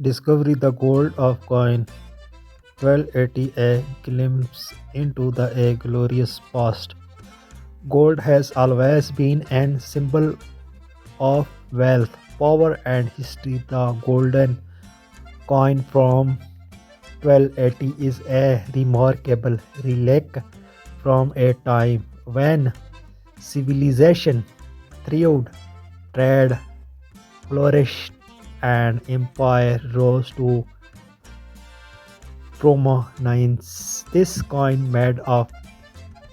Discovery the gold of coin 1280, a glimpse into a glorious past. Gold has always been an symbol of wealth, power, and history. The golden coin from 1280 is a remarkable relic from a time when civilization thrived, trade flourished, and empire rose to prominence. This coin made of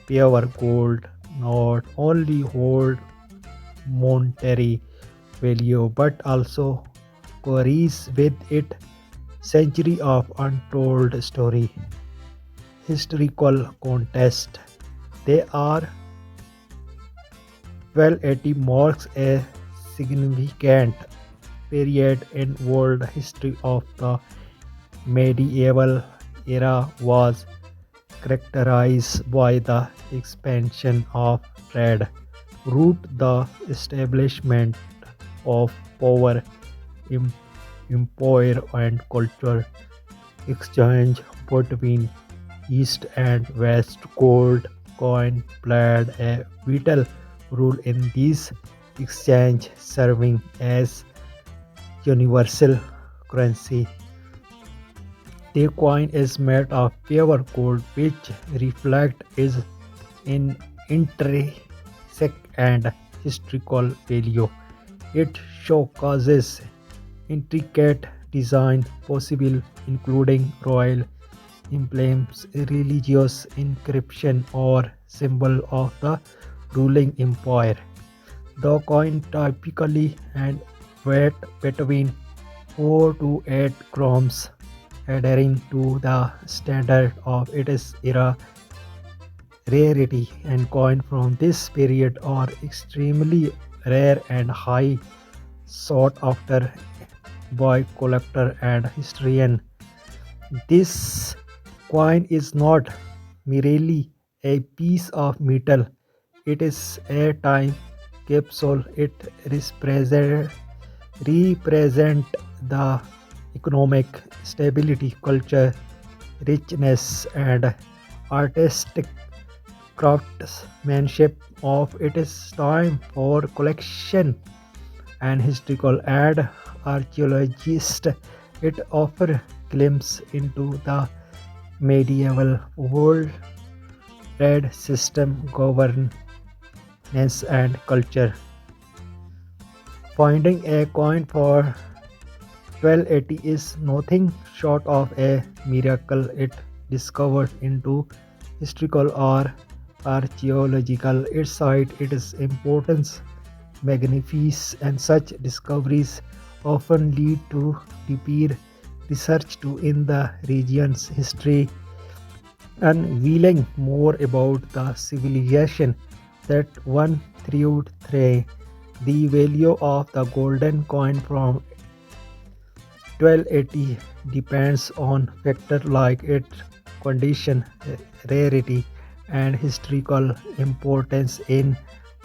pure gold not only hold monetary value but also carries with it century of untold story historical context. They are 1280 marks a significant period in world history of the medieval era was characterized by the expansion of trade, root the establishment of power, im- empire and culture exchange between East and West. Gold coin played a vital role in this exchange, serving as universal currency. The coin is made of pure gold, which reflects its in intrinsic and historical value. It showcases intricate design possible including royal emblems, religious inscription or symbol of the ruling empire. The coin typically and weight between 4 to 8 grams, adhering to the standard of its era. Rarity and coin from this period are extremely rare and high sought after by collector and historian. This coin is not merely a piece of metal, it is a time capsule. It represent the economic stability, culture, richness, and artistic craftsmanship of its time for collection and historical and archaeologist. It offers glimpse into the medieval world, trade system, governance, and culture. Finding a coin for 1280 is nothing short of a miracle. It discovered into historical or archaeological its site, its importance, magnificence, and such discoveries often lead to deeper research to in the region's history, unveiling more about the civilization that one thrived through. The value of the golden coin from 1280 depends on factors like its condition, rarity, and historical importance in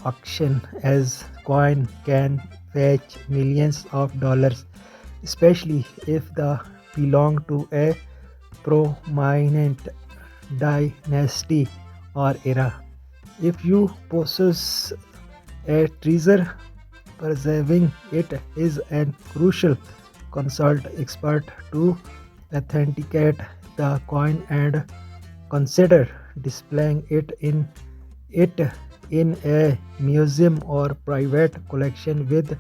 auction, as coin can fetch millions of dollars, especially if they belong to a prominent dynasty or era. If you possess a treasure, preserving it is an crucial. Consult expert to authenticate the coin and consider displaying it in a museum or private collection with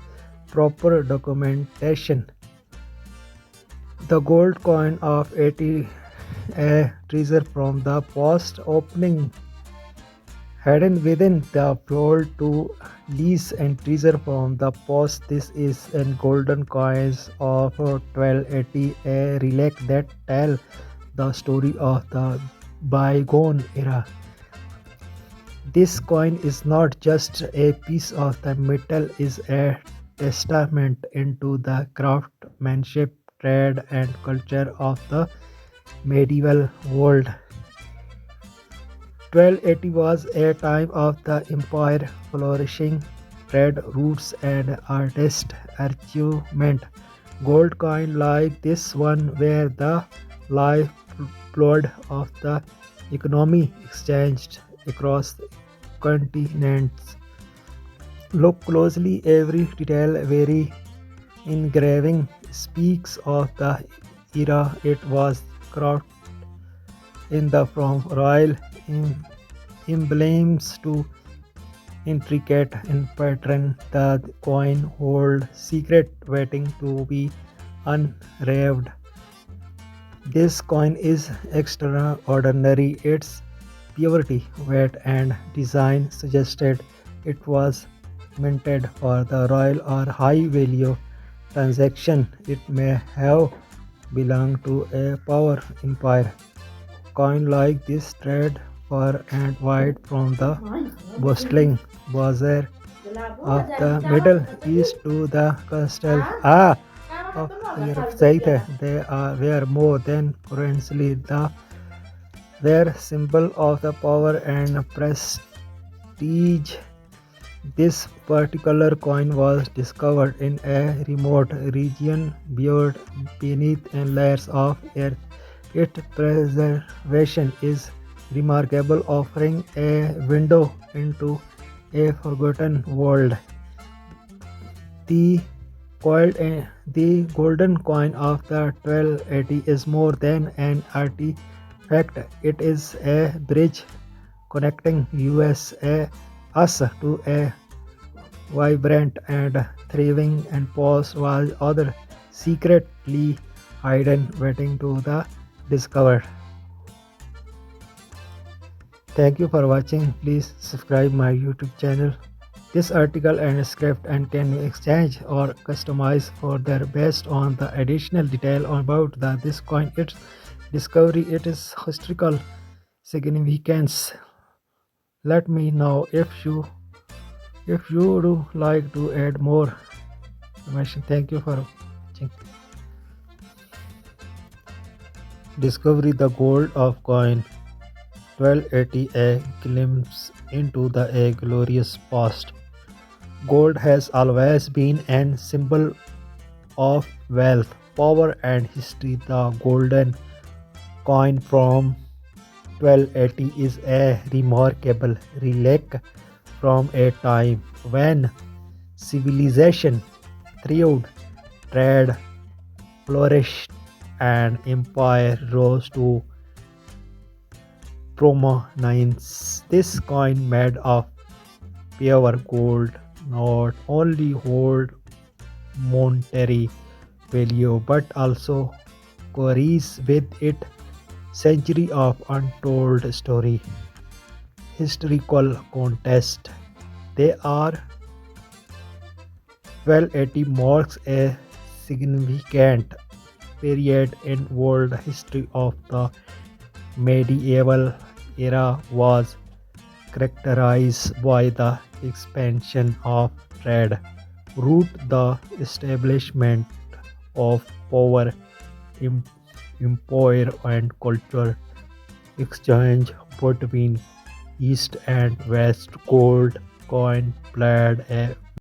proper documentation. The gold coin of 80, a treasure from the past, opening hidden within the fold to lease and treasure from the past. This is a golden coins of 1280, a relic that tell the story of the bygone era. This coin is not just a piece of the metal, is a testament into the craftsmanship, trade, and culture of the medieval world. 1280 was a time of the empire flourishing, trade routes, and artist achievement. Gold coin like this one were the lifeblood of the economy exchanged across continents. Look closely, every detail, every engraving speaks of the era it was crafted in the from royal emblems to intricate in pattern. The coin hold secret waiting to be unraved. This coin is extraordinary. Its purity, weight, and design suggested it was minted for the royal or high value transaction. It may have belonged to a power empire. Coin like this trade far and wide from the bustling bazaar of the Middle East to the coastal of Europe. They were more than currency. They were symbol of the power and prestige. This particular coin was discovered in a remote region buried beneath layers of earth. Its preservation is remarkable, offering a window into a forgotten world. The the golden coin of the 1280 is more than an artifact. It is a bridge connecting us to a vibrant and thriving and post while other secretly hidden waiting to the discovered. Thank you for watching. Please subscribe my YouTube channel. This article and script and can be exchanged or customized for their based on the additional detail about this coin, its discovery, its historical significance. Let me know if you do like to add more information. Thank you for watching. Discovery the gold of coin 1280, a glimpse into a glorious past. Gold has always been a symbol of wealth, power, and history. The golden coin from 1280 is a remarkable relic from a time when civilization thrived, trade flourished, and empire rose to prominence. This coin made of pure gold not only hold monetary value but also carries with it century of untold story. Historical context. They are 1280 marks a significant period in world history of the medieval era was characterized by the expansion of trade, root the establishment of power, empire and culture exchange between East and West. Gold coin played a